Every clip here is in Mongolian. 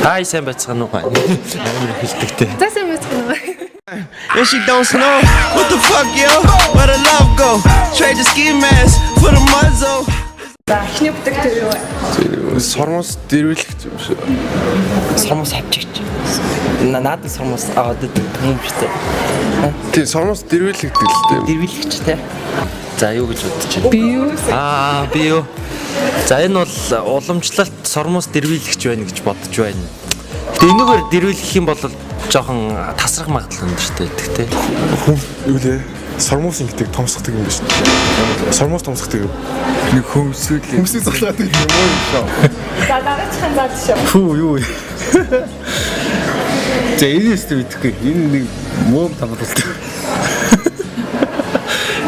Хай сайн байцгаана уу? Амар хэлдэгтэй. За сайн байцгаана уу? And she don't know what the fuck yo, where the love go? Trade the ski mask for the muzzle. За эхний бүтээгт юу вэ? Сормос дэрвэлэх юм шиг. Сормос авчигч. Надад сормос аваад юм шүү дээ. Тий, сормос дэрвэлэх гэдэг л дээ. Дэрвэлэгч те. За юу гэж бодож байна? Би юу? Би юу? За энэ бол уламжлалт сормос дэрвэлэгч байна гэж бодож байна. Гэтэ энэгээр дэрвэлэх юм бол жоохон тасрах магадлал өндөр шүү дээ гэхдээ. Юу лээ? Сормос ингэдэг томсгдаг юм биш үү? Сормос томсгдаг. Нэг хөмсгөл залгаад юм уу шүү. За дараачихын заад шүү. Фүү юу. За энэс тэ мэдхгүй. Энэ нэг муу тамруулдаг.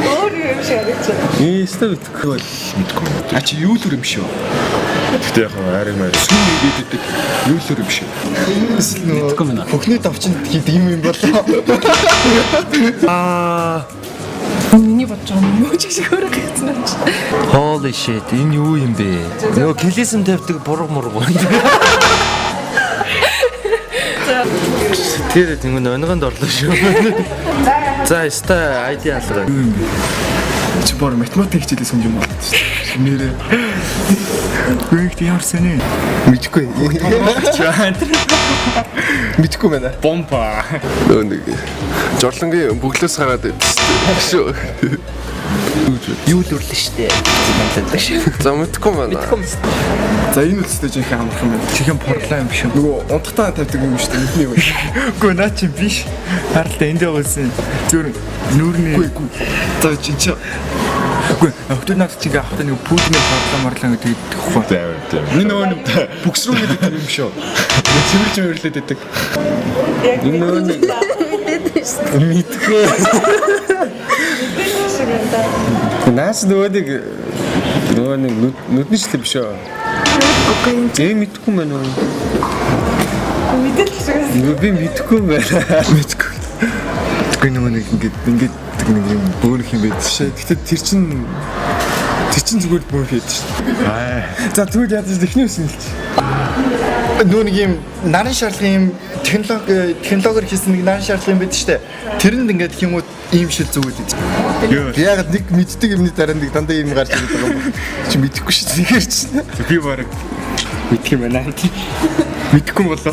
Өөр юм шиг харагдаж. Ийстэ мэдхгүй бол мэдгүй. А чи юу л юм шүү. Гэтэ яг арай маяг сүм идэгдэг. Юу л юм шүү. Мэдгүй мэнэ. Хөхний давчинд хийдэг юм болоо. Миний бодож байгаа юм уу ч шиг өөрөө хэцэн юм чи. Holy shit, энэ юу юм бэ? Нөгөө клизм тавьдаг буруу муруу. Тэр тэнгэн онгонд орлоо шүү. За, яста ID алгаа. Чи бор математик хичээлээс юм болоо шүү. Нэрээ. Гүнхт ямар сэний? Мэдгүй. Мэдгүй байна. Бомба. Нөө нэг жорлонгийн бүглөөс гараад шүү. Юу л үрлээ шүү дээ. Мэддэг шүү. За мэдгүй байна. За энэ үстэй жинхэнэ амархан байна. Чихэн порлаа юм шүү. Нөгөө унтахтаа тавьдаг юм шүү дээ. Бидний үе. Үгүй наа чи биш. Харалтаа энд байгуулсан. Зүр нүүрний. Үгүй. За чи үгүй. Өтөр наад чи ингээ авахтаа нэг пүүдний порлаа гэдэг ихгүй. За энэ нөгөө нэг бүкс рүү гэдэг юм шүү. Цэвэрч мөрлөөд байдаг. Энэ нөгөө нэг мэдгүй. Наас нөгөө нэг нүдний шлэ биш үү? Окей. Мэдгүй мэн үү? Мэдээлэл шиг. Би мэдгүй байна. Мэдгүй. Тэгвэл нөгөө нэг ингээд нэг юм бөөнөх юм байд шээ. Гэтэ тэр чин зүгээр бөөнөх байд шээ. За тэгвэл ядаж ихний үсэн хэлчих. Нөгөө нэг юм нарийн шаардлага юм технологиор хийсэн нэг нарийн шаардлага юм байд шээ. Тэрэнд ингээд хэмүүд ийм шил зүгүүд гэж. Яг нэг мэддэг юмны дараа нэг дандаа ийм гарч ирээд байгаа юм. Чи мэдэхгүй шүү дээ чинь. Би бараг мэдх юм байна. Мэдхгүй болоо.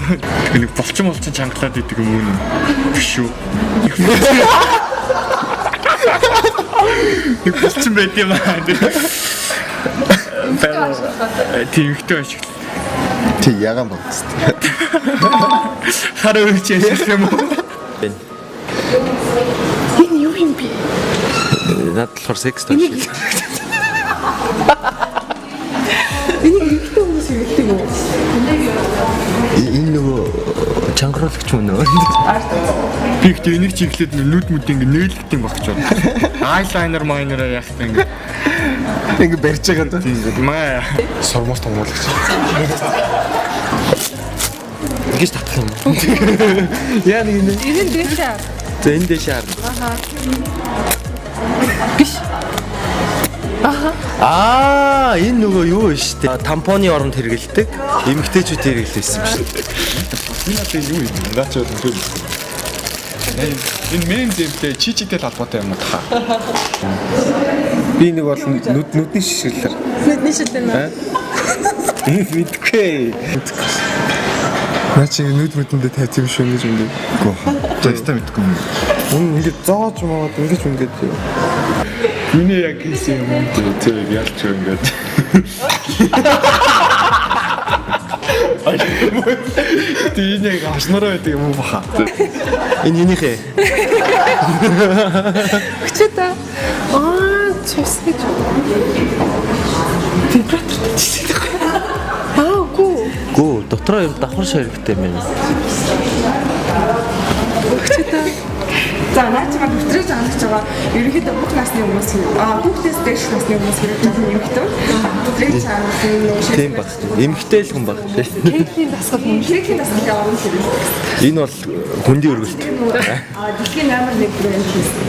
Нэг болчин чангалаад идэг юм уу? Биш үү? Нэг болчин байд юм аа. Тэгвхтэй ашиг. Тэг ягаан болчихсон. Хараа үуч яах юм уу? Энэ юу юм бэ? Наад болохоор секс тоо шиг. Энэ ихтэй хүмүүс ирдэг үү? Энэ нөгөө чангаруулагч мөн үү? Би ихтэй энийг чиглээд нүд мүд ингэ нээлттэй багч байна. Eyeliner minor яах вэ ингэ барьж байгаа даа. Маа сормос томоолагч. Ингэж татах юм. Яа нэг энэ. Энэ дэшаа. За энэ дэш шаар. Биш. Энэ нөгөө юу вэ штэ? Тампоны оронд хэрэгэлдэг. Эмэгтэйчүүд хэрэглэсэн юм штэ. Энэ одоо юу юм? Наач бол юм. Энэ мен зэмтэй чичитэй холбоотой юм аа. Би нэг бол нүдний шишгэлэр. Нүдний шилэн. Мэдгүй. Наа чи нүд мүдэндээ тавьчих юм шүү гэж юм. Үгүй. Тэстэ мэдгүй юм. Ингээд зоож маад ингээд. Миний яг хийсэн юм тэр ялч ингээд. Тэнийг ашнараа байдаг юм уу баха. Энэ юунийхээ? Хүчтэй та. Чус гэж. Температур чийдэг. Гүү, дотроо юм давхар ширхтэй мэн. Хүчтэй та. За наач маа хөтрөөж авах байгаа. Ерөнхийдөө бүх насны хүмүүс хүүхдээс дээш насны хүмүүс хэрэг жоохон эмхтэй. Хөтрөөж авах юм Тийм баг. Эмэгтэй л хүн баг. Кеклийн дасгал юм. Кеклийн дасгал явуулах хэрэг. Энэ бол хүндийн өргөлт. Дэлхийн номер 1 брэнд хийсэн.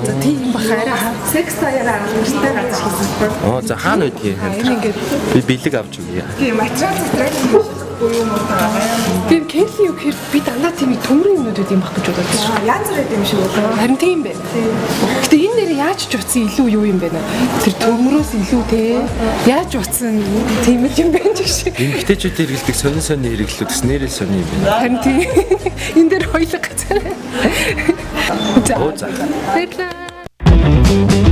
За тийм бах арай. Секс таяараа нэртэй газар хийсэн. За хаана байдгийг. Энэ ингээд Би бэлэг авч өгье. тийм материал буюу юм уу? Би Кенли юу гэхээр би дандаа тийм төмрийн юмнууд байд юм баг гэж бодож байна. Янз бүр юм шиг үү? Харин тийм байна. Гэтэ энэ нэр яаж ч утсан илүү юу юм бэ нэ? Тэр төмрөөс илүү те яаж утсан тийм юм байна ч шиг. Эмэгтэйчүүд хэрэглэдэг сонин хэрэглүүд бас нэрээ сонин юм байна. Харин тийм энэ дээр хоёлог газар. За. Оо за. Баярлалаа.